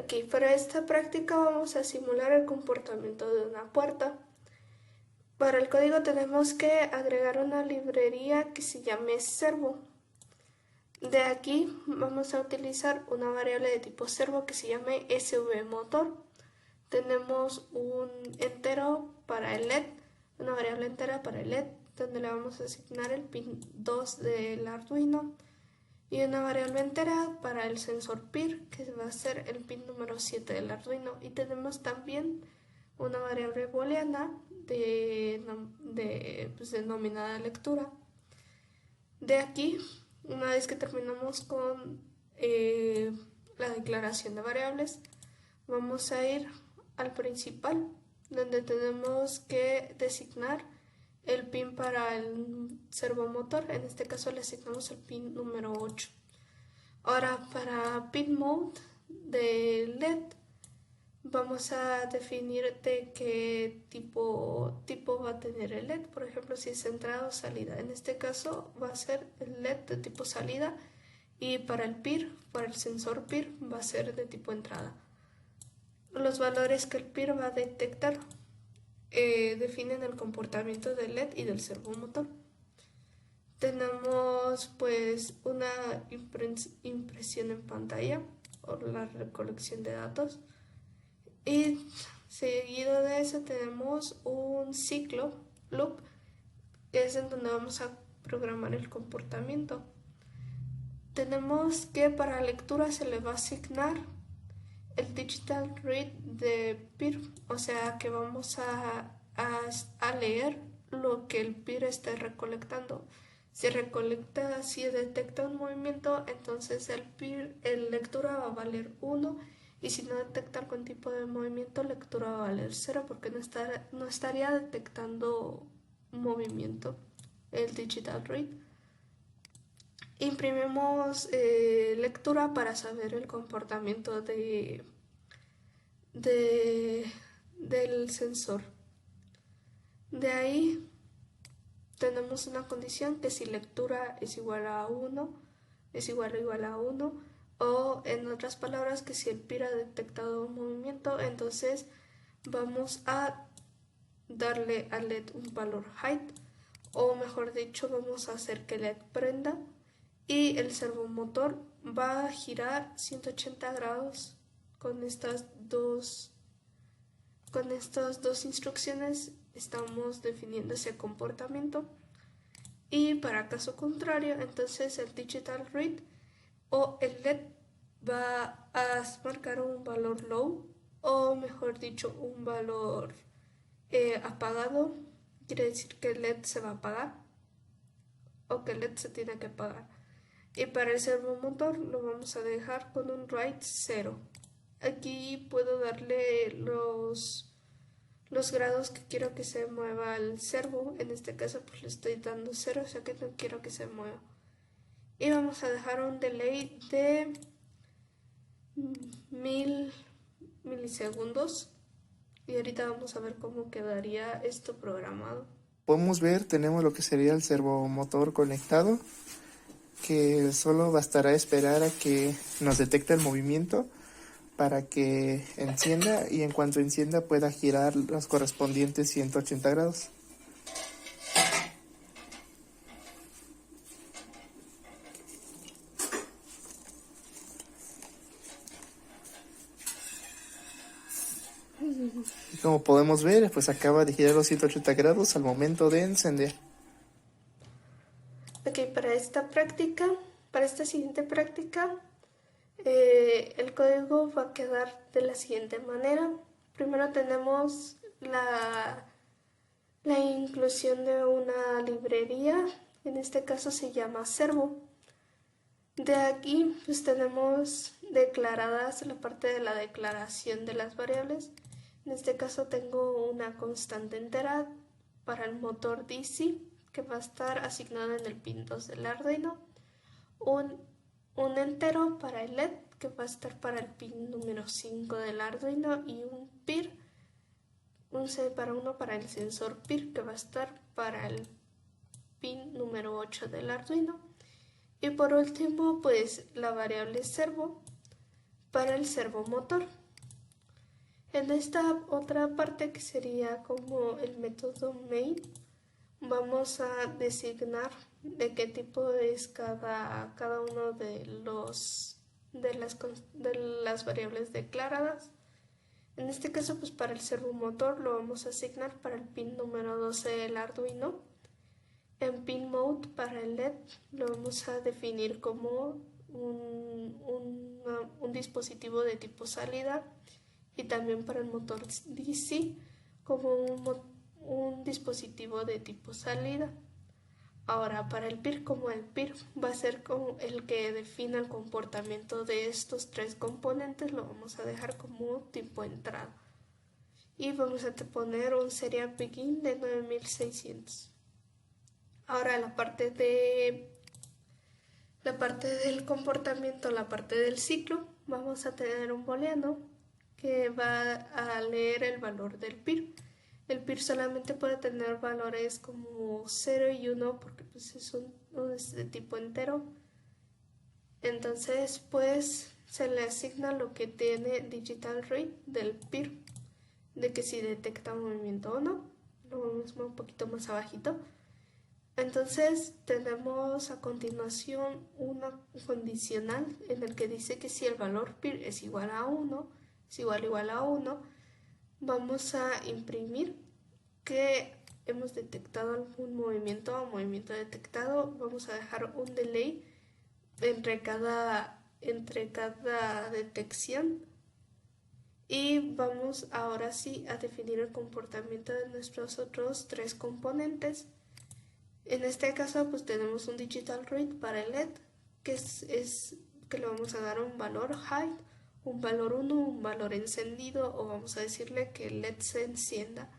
Ok, para esta práctica vamos a simular el comportamiento de una puerta. Para el código tenemos que agregar una librería que se llame servo. De aquí vamos a utilizar una variable de tipo servo que se llame svmotor. Tenemos un entero para el LED, una variable entera para el LED, donde le vamos a asignar el pin 2 del Arduino, y una variable entera para el sensor PIR, que va a ser el pin número 7 del Arduino. Y tenemos también una variable booleana denominada lectura. De aquí, una vez que terminamos con la declaración de variables, vamos a ir al principal, donde tenemos que designar el pin para el servomotor. En este caso le asignamos el pin número 8. Ahora, para pin mode de LED vamos a definir de qué tipo va a tener el LED. Por ejemplo, si es entrada o salida. En este caso va a ser el LED de tipo salida, y para el PIR, para el sensor PIR, va a ser de tipo entrada. Los valores que el PIR va a detectar definen el comportamiento del LED y del servomotor. Tenemos pues una impresión en pantalla o la recolección de datos, y seguido de eso tenemos un ciclo loop, que es en donde vamos a programar el comportamiento. Tenemos que para lectura se le va a asignar el digital read de PIR, o sea que vamos a leer lo que el PIR esté recolectando. Si detecta un movimiento, entonces el lectura va a valer 1, y si no detecta algún tipo de movimiento, lectura va a valer 0, porque no estaría detectando movimiento el digital read. Imprimimos lectura para saber el comportamiento del sensor. De ahí tenemos una condición que si lectura es igual a 1, es igual a 1, o en otras palabras que si el PIR ha detectado un movimiento, entonces vamos a darle al LED un valor height, o mejor dicho, vamos a hacer que el LED prenda, y el servomotor va a girar 180 grados con estas dos instrucciones. Estamos definiendo ese comportamiento. Y para caso contrario, entonces el digital read o el LED va a marcar un valor low, o mejor dicho, un valor apagado. Quiere decir que el LED se va a apagar o que el LED se tiene que apagar. Y para el servomotor lo vamos a dejar con un write 0. Aquí puedo darle los grados que quiero que se mueva el servo. En este caso pues le estoy dando 0, o sea que no quiero que se mueva. Y vamos a dejar un delay de 1000 milisegundos. Y ahorita vamos a ver cómo quedaría esto programado. Podemos ver, tenemos lo que sería el servomotor conectado, que solo bastará esperar a que nos detecte el movimiento para que encienda, y en cuanto encienda pueda girar los correspondientes 180 grados. Y como podemos ver, pues acaba de girar los 180 grados al momento de encender. Ok, para esta siguiente práctica, el código va a quedar de la siguiente manera. Primero tenemos la inclusión de una librería, en este caso se llama servo. De aquí pues tenemos declaradas la parte de la declaración de las variables. En este caso tengo una constante entera para el motor DC, que va a estar asignado en el pin 2 del Arduino, un entero para el LED, que va a estar para el pin número 5 del Arduino, y un PIR, un C+1 para el sensor PIR, que va a estar para el pin número 8 del Arduino. Y por último, pues la variable servo, para el servomotor. En esta otra parte, que sería como el método main, vamos a designar de qué tipo es cada uno de las variables declaradas. En este caso, pues para el servomotor lo vamos a asignar para el pin número 12 del Arduino. En pin mode, para el LED, lo vamos a definir como un dispositivo de tipo salida, y también para el motor DC como un dispositivo de tipo salida. Ahora, para el PIR, como el PIR va a ser como el que defina el comportamiento de estos tres componentes, lo vamos a dejar como tipo entrada. Y vamos a poner un serial begin de 9600. Ahora la parte del comportamiento, la parte del ciclo, vamos a tener un booleano que va a leer el valor del PIR. El PIR solamente puede tener valores como 0 y 1 porque pues es de tipo entero. Entonces pues se le asigna lo que tiene digital read del PIR, de que si detecta movimiento o no. Lo vemos un poquito más abajito. Entonces tenemos a continuación una condicional en el que dice que si el valor PIR es igual a 1, es igual a 1, vamos a imprimir que hemos detectado algún movimiento o movimiento detectado. Vamos a dejar un delay entre cada detección, y vamos ahora sí a definir el comportamiento de nuestros otros tres componentes. En este caso pues tenemos un digital read para el LED, que es que le vamos a dar un valor hide, un valor 1, un valor encendido, o vamos a decirle que el LED se encienda.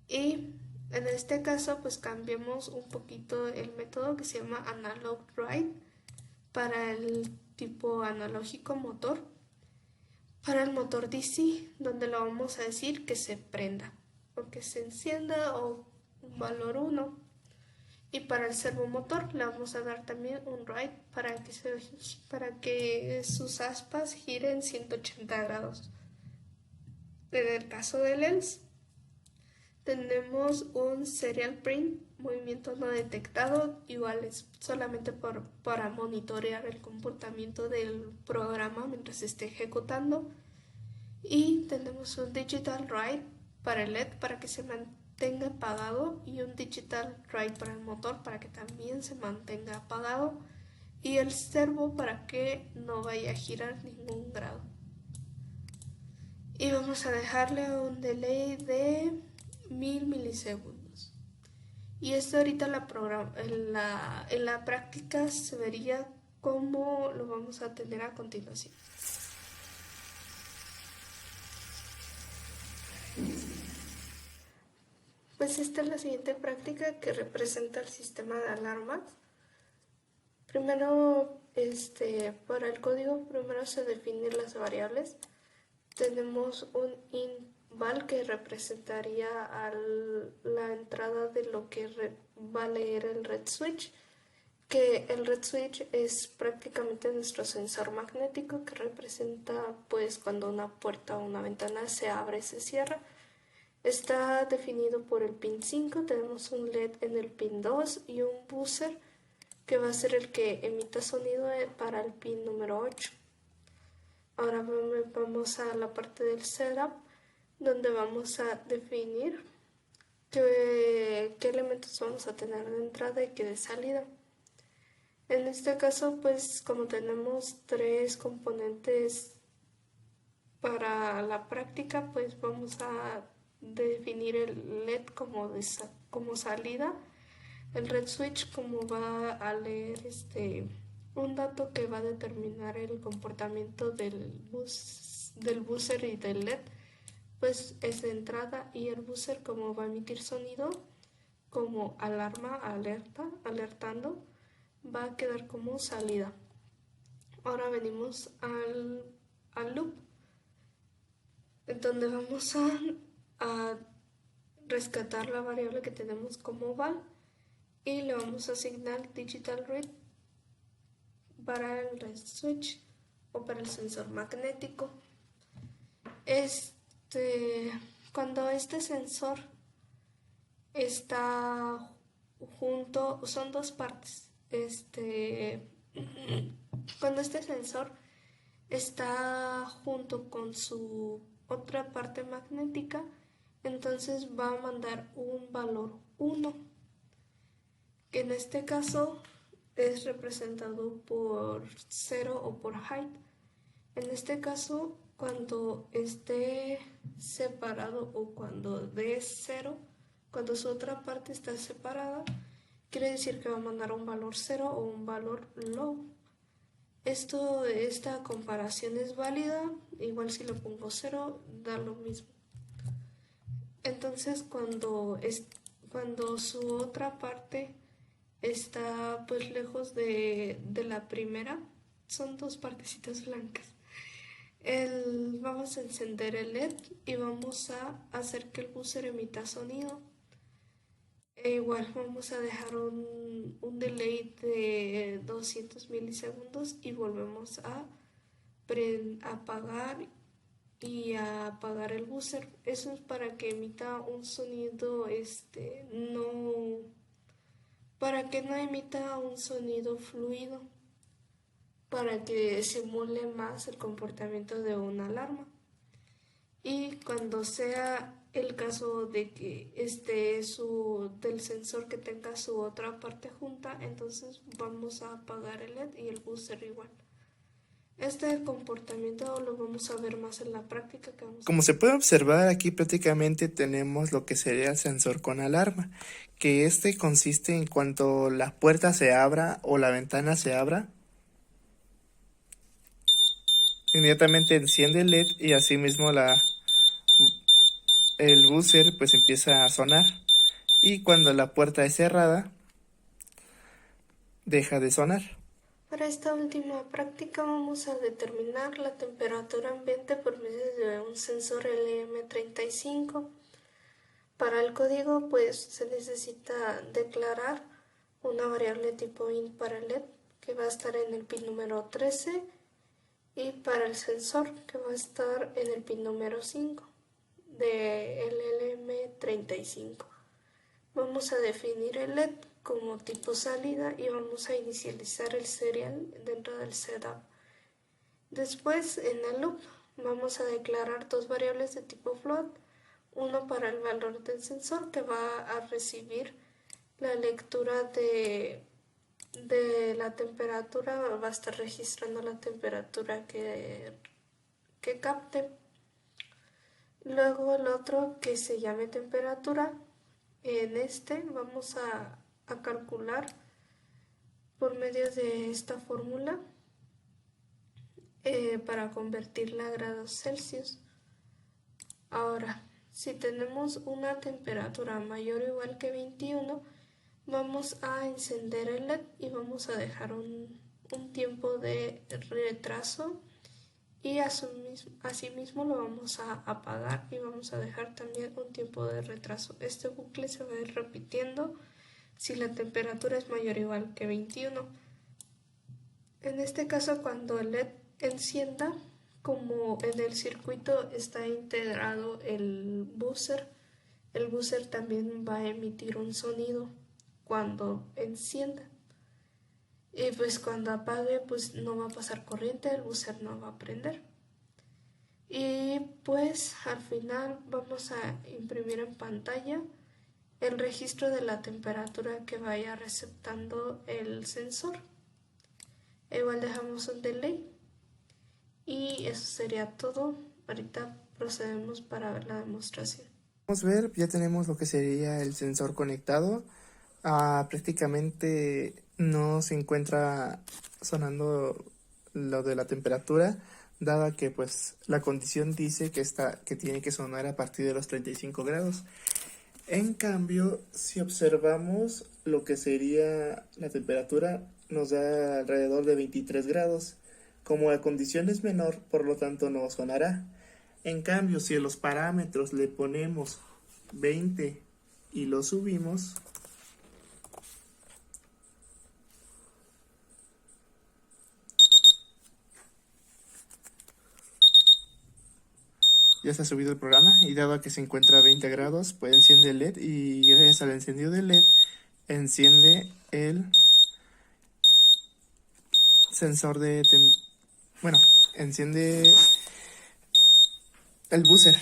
Y en este caso pues cambiamos un poquito el método que se llama analog write para el tipo analógico motor. Para el motor DC, donde lo vamos a decir que se prenda o que se encienda, o un valor 1. Y para el servomotor le vamos a dar también un write para que sus aspas giren 180 grados. En el caso del lens, tenemos un serial print, movimiento no detectado, igual es solamente para monitorear el comportamiento del programa mientras se esté ejecutando. Y tenemos un digital write para el LED para que se mantenga apagado, y un digital write para el motor para que también se mantenga apagado, y el servo para que no vaya a girar ningún grado. Y vamos a dejarle un delay de 1000 milisegundos. Y esto ahorita en la práctica se vería cómo lo vamos a tener a continuación. Pues esta es la siguiente práctica que representa el sistema de alarmas. Primero, para el código, primero se definen las variables. Tenemos un val que representaría la entrada de lo que va a leer el red switch, que el red switch es prácticamente nuestro sensor magnético que representa pues cuando una puerta o una ventana se abre y se cierra. Está definido por el pin 5, tenemos un LED en el pin 2 y un buzzer que va a ser el que emita sonido para el pin número 8. Ahora vamos a la parte del setup, donde vamos a definir qué elementos vamos a tener de entrada y qué de salida. En este caso, pues como tenemos tres componentes para la práctica, pues vamos a definir el LED como salida, el red switch como va a leer un dato que va a determinar el comportamiento del buzzer y del LED, pues es de entrada, y el buzzer como va a emitir sonido como alertando, va a quedar como salida. Ahora venimos al loop, en donde vamos a rescatar la variable que tenemos como val, y le vamos a asignar digital read para el red switch. o para el sensor magnético. Cuando este sensor está junto, son dos partes. Cuando este sensor está junto con su otra parte magnética, entonces va a mandar un valor 1, que en este caso es representado por 0 o por height. En este caso, cuando esté separado o cuando dé 0, cuando su otra parte está separada, quiere decir que va a mandar un valor 0 o un valor low. Esta comparación es válida, igual si le pongo 0, da lo mismo. Entonces, cuando su otra parte está pues lejos de la primera, son dos partecitas blancas. Vamos a encender el LED y vamos a hacer que el buzzer emita sonido. Igual vamos a dejar un delay de 200 milisegundos y volvemos a apagar y a apagar el buzzer. Eso es para que emita un sonido, para que no emita un sonido fluido, para que simule más el comportamiento de una alarma. Y cuando sea el caso de que del sensor que tenga su otra parte junta, entonces vamos a apagar el LED y el buzzer igual. Este comportamiento lo vamos a ver más en la práctica que vamos a... Como se puede observar, aquí prácticamente tenemos lo que sería el sensor con alarma, que consiste en cuanto la puerta se abra o la ventana se abra, inmediatamente enciende el LED y asimismo el buzzer pues empieza a sonar, y cuando la puerta es cerrada deja de sonar. Para esta última práctica vamos a determinar la temperatura ambiente por medio de un sensor LM35. Para el código pues se necesita declarar una variable tipo int para el LED que va a estar en el pin número 13 y para el sensor que va a estar en el pin número 5 de LM35. Vamos a definir el LED como tipo salida y vamos a inicializar el serial dentro del setup. Después, en el loop, vamos a declarar dos variables de tipo float, uno para el valor del sensor que va a recibir la lectura de la temperatura, va a estar registrando la temperatura que capte. Luego el otro que se llame temperatura. En vamos a calcular por medio de esta fórmula para convertirla a grados Celsius. Ahora, si tenemos una temperatura mayor o igual que 21, vamos a encender el LED y vamos a dejar un tiempo de retraso y asimismo lo vamos a apagar y vamos a dejar también un tiempo de retraso. Este bucle se va a ir repitiendo si la temperatura es mayor o igual que 21. En este caso, cuando el LED encienda, como en el circuito está integrado el buzzer también va a emitir un sonido cuando encienda. Y pues cuando apague, pues no va a pasar corriente, el buzzer no va a prender. Y pues al final vamos a imprimir en pantalla el registro de la temperatura que vaya receptando el sensor. Igual dejamos un delay. Y eso sería todo. Ahorita procedemos para ver la demostración. Vamos a ver, ya tenemos lo que sería el sensor conectado. Prácticamente no se encuentra sonando lo de la temperatura, dada que pues la condición dice que tiene que sonar a partir de los 35 grados. En cambio, si observamos lo que sería la temperatura, nos da alrededor de 23 grados. Como la condición es menor, por lo tanto no sonará. En cambio, si a los parámetros le ponemos 20 y lo subimos, ya se ha subido el programa y dado que se encuentra a 20 grados, pues enciende el LED y gracias al encendido del LED enciende el sensor de... bueno, enciende el buzzer.